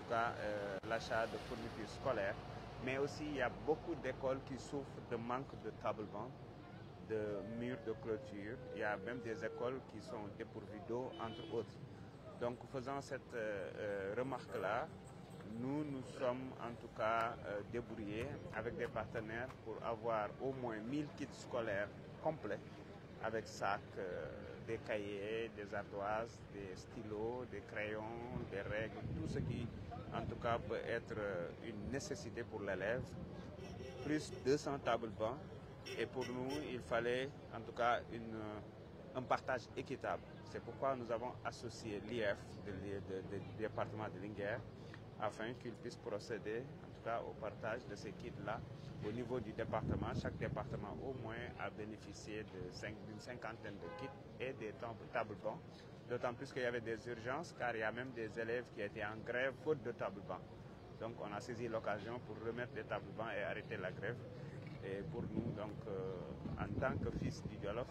tout cas l'achat de fournitures scolaires, mais aussi il y a beaucoup d'écoles qui souffrent de manque de table-banc, de murs de clôture. Il y a même des écoles qui sont dépourvues d'eau, entre autres. Donc faisant cette remarque-là, nous sommes en tout cas débrouillés avec des partenaires pour avoir au moins 1000 kits scolaires complets avec sacs, des cahiers, des ardoises, des stylos, des crayons, des règles, tout ce qui en tout cas peut être une nécessité pour l'élève, plus 200 tables bancs. Et pour nous, il fallait en tout cas un partage équitable. C'est pourquoi nous avons associé l'IF du département de Linguère afin qu'il puisse procéder en tout cas au partage de ces kits-là au niveau du département. Chaque département au moins a bénéficié d'une cinquantaine de kits et des tables bancs. D'autant plus qu'il y avait des urgences car il y a même des élèves qui étaient en grève faute de tables bancs. Donc on a saisi l'occasion pour remettre des tables bancs et arrêter la grève. Et pour nous, donc, en tant que fils du Jolof,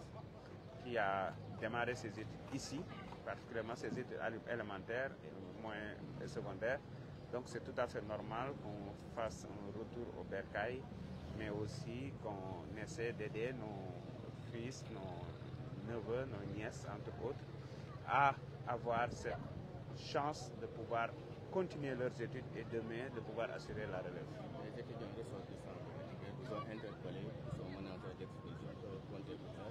qui a démarré ses études ici, particulièrement ses études élémentaires et moyennes et secondaires, donc c'est tout à fait normal qu'on fasse un retour au bercail, mais aussi qu'on essaie d'aider nos fils, nos neveux, nos nièces, entre autres, à avoir cette chance de pouvoir continuer leurs études et demain de pouvoir assurer la relève. Les étudiants ressortissants, ils sont interpellés, ils sont menacés d'expulsion, comptez pour ça.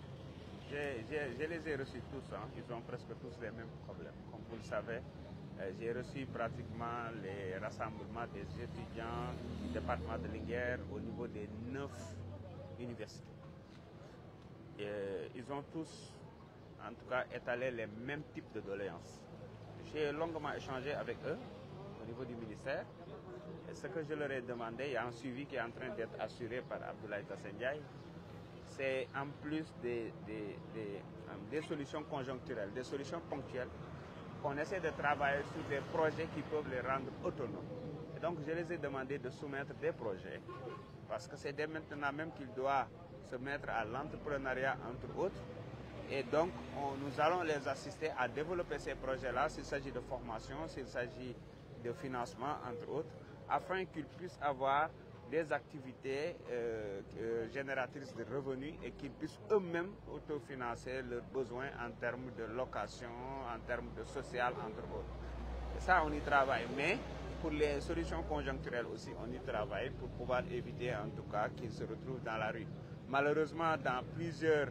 Je les ai reçus tous, hein. Ils ont presque tous les mêmes problèmes. Comme vous le savez, j'ai reçu pratiquement les rassemblements des étudiants du département de Linguère au niveau des 9 universités. Et ils ont tous, en tout cas, étalé les mêmes types de doléances. J'ai longuement échangé avec eux au niveau du ministère. Et ce que je leur ai demandé, il y a un suivi qui est en train d'être assuré par Abdoulaye Tassendiaï. C'est en plus des solutions conjoncturelles, des solutions ponctuelles, qu'on essaie de travailler sur des projets qui peuvent les rendre autonomes. Et donc je les ai demandé de soumettre des projets, parce que c'est dès maintenant même qu'il doit se mettre à l'entrepreneuriat, entre autres. Et donc nous allons les assister à développer ces projets-là, s'il s'agit de formation, s'il s'agit de financement, entre autres, afin qu'ils puissent avoir des activités génératrices de revenus et qu'ils puissent eux-mêmes autofinancer leurs besoins en termes de location, en termes de social, entre autres. Et ça, on y travaille. Mais pour les solutions conjoncturelles aussi, on y travaille pour pouvoir éviter en tout cas qu'ils se retrouvent dans la rue. Malheureusement, dans plusieurs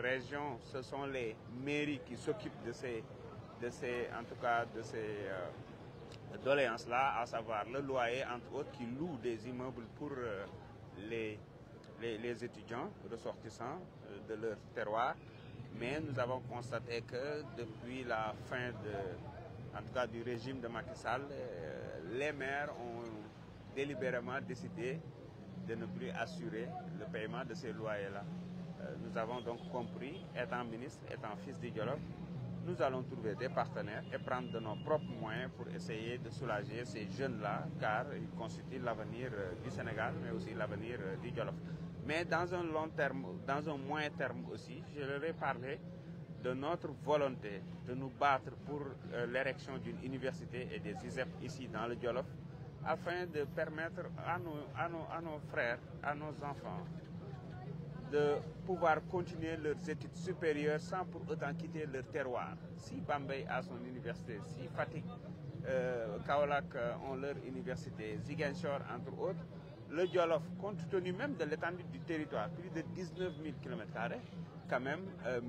régions, ce sont les mairies qui s'occupent de ces doléances-là, à savoir le loyer, entre autres, qui louent des immeubles pour les étudiants ressortissants de leur terroir. Mais nous avons constaté que depuis la fin en tout cas du régime de Macky Sall, les maires ont délibérément décidé de ne plus assurer le paiement de ces loyers-là. Nous avons donc compris, étant ministre, étant fils du Jolof, nous allons trouver des partenaires et prendre de nos propres moyens pour essayer de soulager ces jeunes-là, car ils constituent l'avenir du Sénégal, mais aussi l'avenir du Jolof. Mais dans un long terme, dans un moyen terme aussi, je leur ai parlé de notre volonté de nous battre pour l'érection d'une université et des ISEP ici dans le Jolof, afin de permettre à nos frères, à nos enfants, de pouvoir continuer leurs études supérieures sans pour autant quitter leur terroir. Si Bambey a son université, si Fatick, Kaolack ont leur université, Ziguinchor entre autres, le Jolof, compte tenu même de l'étendue du territoire, plus de 19 000 km², quand même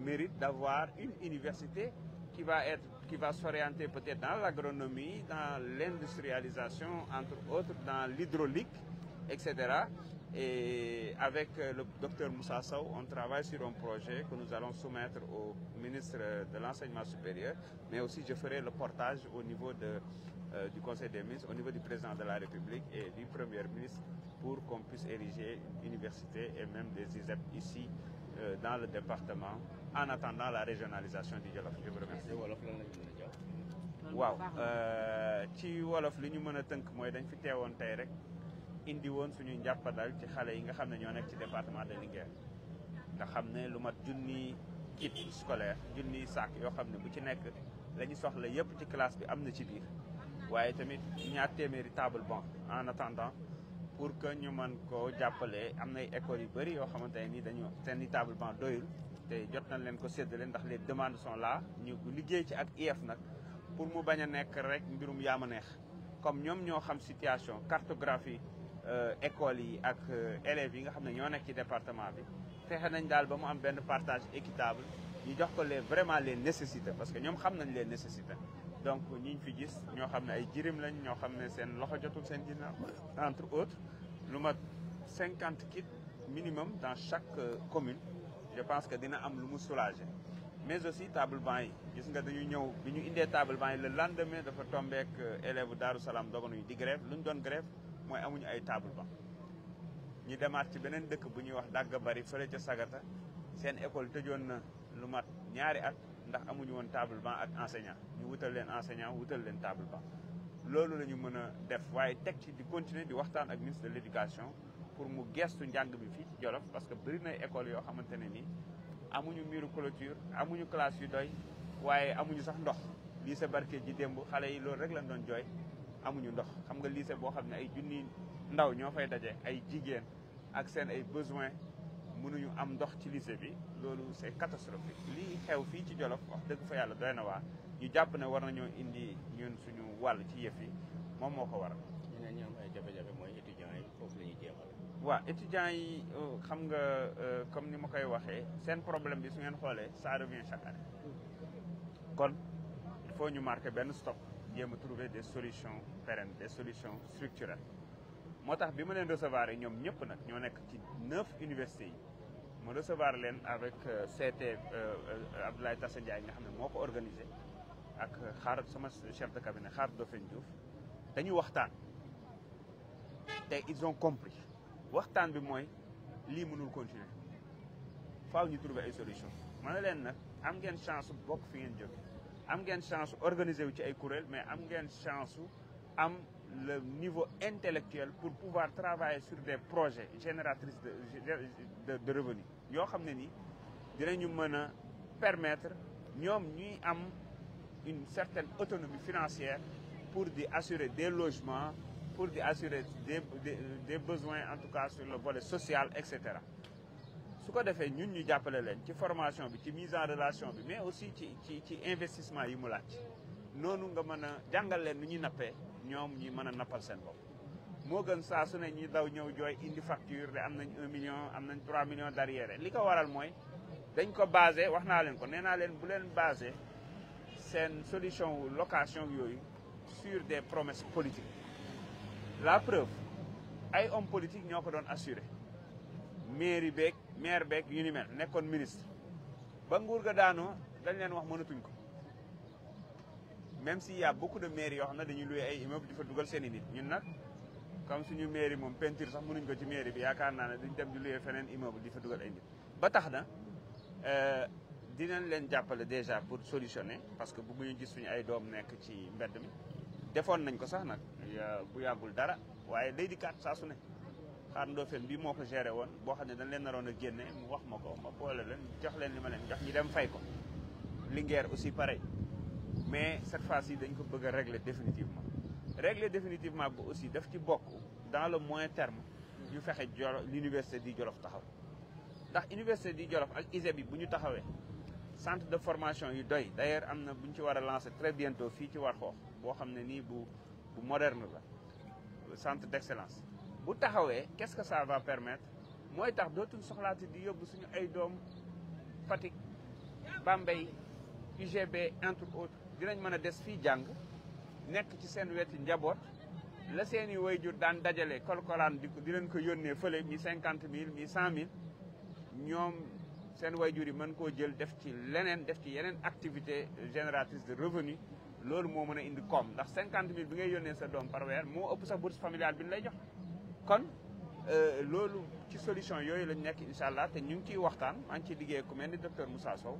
mérite d'avoir une université qui va s'orienter peut-être dans l'agronomie, dans l'industrialisation, entre autres, dans l'hydraulique, etc. Et avec le docteur Moussa Sow, on travaille sur un projet que nous allons soumettre au ministre de l'Enseignement supérieur, mais aussi je ferai le portage au niveau du Conseil des ministres, au niveau du président de la République et du Premier ministre, pour qu'on puisse ériger une université et même des ISEP ici dans le département, en attendant la régionalisation du Jolof. Je vous remercie. waaw ci wolof li ñu mën a tënk mooy dañ fi teewoon tey rek indi woon suñu njàppandal ci xale yi nga xam ne ñoo nekk ci département de Linguère nga xam ne lu mat junni kit scolaire junni sac yoo xam ne bu ci nekk la ñu soxla yëpp ci classe bi am na ci biir waaye tamit ñaar téeméeri table banc en attendant pour que ñu mën koo jàppale. am nay écoles yu bëri yoo xamante ne ni dañu seen i table banc doyul te jot nañ leen ko séddale ndax les demandes sont là ñu liggéey ci ak IEF nag pour mu bañ a nekk rek mbirum yaama neex comme ñoom ñoo xam situation cartographie écoles yi ak élèves yi nga xam ne ñoo nekk ci département bi fexe nañ daal ba mu am benn partage équitable ñu jox ko vraiment les nécessités parce que ñoom xam nañ les nécessités. donc ñi ñu fi gis ñoo xam ne ay jirim lañ ñoo xam ne seen loxo jotul seen ginnaaw entre autres lu mat 50 kits minimum dans chaque commune. je pense que dina am lu mu soulager mais aussi table banc yi gis nga dañu ñëw bi ñu indee table banc yi le lendemain dafa tombeek élève Daaru Salaam doganuy di grève lu ñu doon grève mooy amuñu ay table banc. ñu demaat ci beneen dëkk bu ñuy wax Dagga Bari fële ca Sagata seen école tëjoon na lu mat ñaari at ndax amuñu woon table banc ak enseignant ñu wutal leen enseignant wutal leen table banc. loolu la ñu mën a def waaye teg ci di continuer di waxtaan ak ministre de l'éducation pour mu gestu njàng bi fii ci Jolof parce que bëri na école yoo xamante ne nii amuñu miiru clôture amuñu classe yu doy waaye amuñu sax ndox. lycée Barké ji démb xale yi loolu rek lañ doon jooy amuñu ndox xam nga lycée boo xam ne ay junni ndaw ñoo fay daje ay jigéen ak seen ay besoins mënuñu am ndox ci lycée bi loolu c'est catastrophique. lii xew fii ci Jolof wax dëgg fa yàlla doy na waa ñu jàpp ne war nañoo indi ñun suñu wàll ci yëf yi moom moo ko waral. ñeneen ñi am ay jafe-jafe mooy étudiants yi foofu la ñuy jeexal. waaw étudiants yi xam nga comme ni ma koy waxee seen problème bi su ngeen xoolee ça revient chaque année kon il faut ñu marquer benn stop jéem a trouver des solutions pérennes des solutions structurelles. moo tax bi ma leen recevoir yi ñoom ñëpp nag ñoo nekk ci 9 universités yi ma recevoir leen avec CT Abdoulaye Tassa Ndiaye nga xam ne moo ko organisé ak xaar sama chef de cabinet xaar Dofène Diouf dañu waxtaan te ils ont compris waxtaan bi mooy lii mënul continuer faaw ñu trouver ay solution ma ne leen nag am ngeen chance bokk fi ngeen jóge am ngeen chance organiser wu ci ay kuréel mais am ngeen chance am le niveau intellectuel pour pouvoir travailler sur des projets génératrices de revenus yoo xam ne ni dinañu mën a permettre ñoom ñuy am une certaine autonomie financière pour di assurer des logements pour di assurer des besoins en tout cas sur le volet social et cetera. su ko defee ñun ñu jàppale leen ci formation bi ci mise en relation bi mais aussi ci investissement yi mu laaj noonu nga mën a jàngal leen nu ñuy nappee ñoom ñi mën a nappal seen bopp. moo gën saa su ne ñi daw ñëw jooy indi facture de am nañ 1 million am nañ 3 millions d'arriérés li ko waral mooy dañ ko basé wax naa leen ko nee naa leen bu leen basé seen solution location yooyu sur des promesses politiques. la preuve ay hommes politiques ñoo ko doon assuré maire beeg yu ni mel nekkoon ministre ba nguur ga daanoo dañ leen wax mënatuñ ko même s'il y a beaucoup de maires yoo xam ne dañuy loué ay immeubles di fa dugal seen i nit ñun nag comme suñu mairie moom peinture sax mënuñ ko ci mairie bi yaakaar naa ne duñ dem di loué feneen immeuble di fa dugal ay nit ba tax na dinañ leen jàppale déjà pour solutionner parce que bëgguñu gis suñu ay doom nekk ci mbedd mi defoon nañ ko sax nag bu yàggul dara waaye day di kaat saa su ne xaar Ndofène bii moo ko géré woon boo xam ne dañ leen naroon a génne mu wax ma ko ma boole leen jox leen li ma leen jox ñi dem fay ko Linguère aussi pareil mais cette fois-ci dañ ko bëgg a régler définitivement ba aussi daf ci bokk dans le moyen terme ñu fexe l'université di Jolof taxaw ndax université di Jolof ak ISEP bi bu ñu taxawee centre de formation yu doy d'ailleurs am na bu ñu ci war a lancer très bientôt fii ci Warxoox boo xam ne nii bu moderne la centre d'excellence bu taxawee qu'est-ce que ça va permettre mooy tax dootuñ soxlaati di yóbbu suñu ay doom Fatick Bambey UGB entre autres dinañ mën a des fii jàng nekk ci seen wetu njaboot la seeni waajur daan dajale kolkolaan di leen ko yónnee fële mi 50 000 mi 100 000 ñoom seen waajur yi mën koo jël def ci leneen def ci yeneen activité génératrice de revenu loolu moo mën a indi koom ndax 50 000 bi ngay yónnee sa doom par weer moo ëpp sa bourse familiale bi ñu lay jox kon loolu ci solution yooyu lañ nekk incha allah te ñu ngi ciy waxtaan maa ngi ciy liggéey ku mel ni docteur Moussa Sow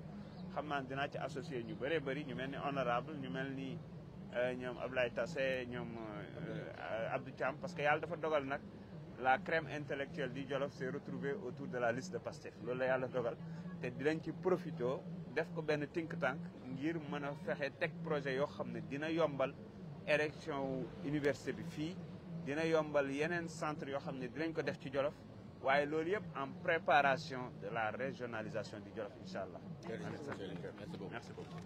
xam naa dinaa ci associé ñu bëree bëri ñu mel ni honorable ñu mel ni ñoom Abdoulaye Tassé ñoom Abdou Thiam parce que yàlla dafa dogal nag la crème intellectuelle du Jolof s'est retrouvée autour de la liste de Pastef loolu la yàlla dogal te dinañ ci profito def ko benn think tank ngir mën a fexe teg projet yoo xam ne dina yombal érection université bi fii dina yombal yeneen centre yoo xam ne dinañ ko def ci Jolof waaye loolu yëpp en préparation de la régionalisation du Jolof incha allah. Merci beaucoup. Merci beaucoup.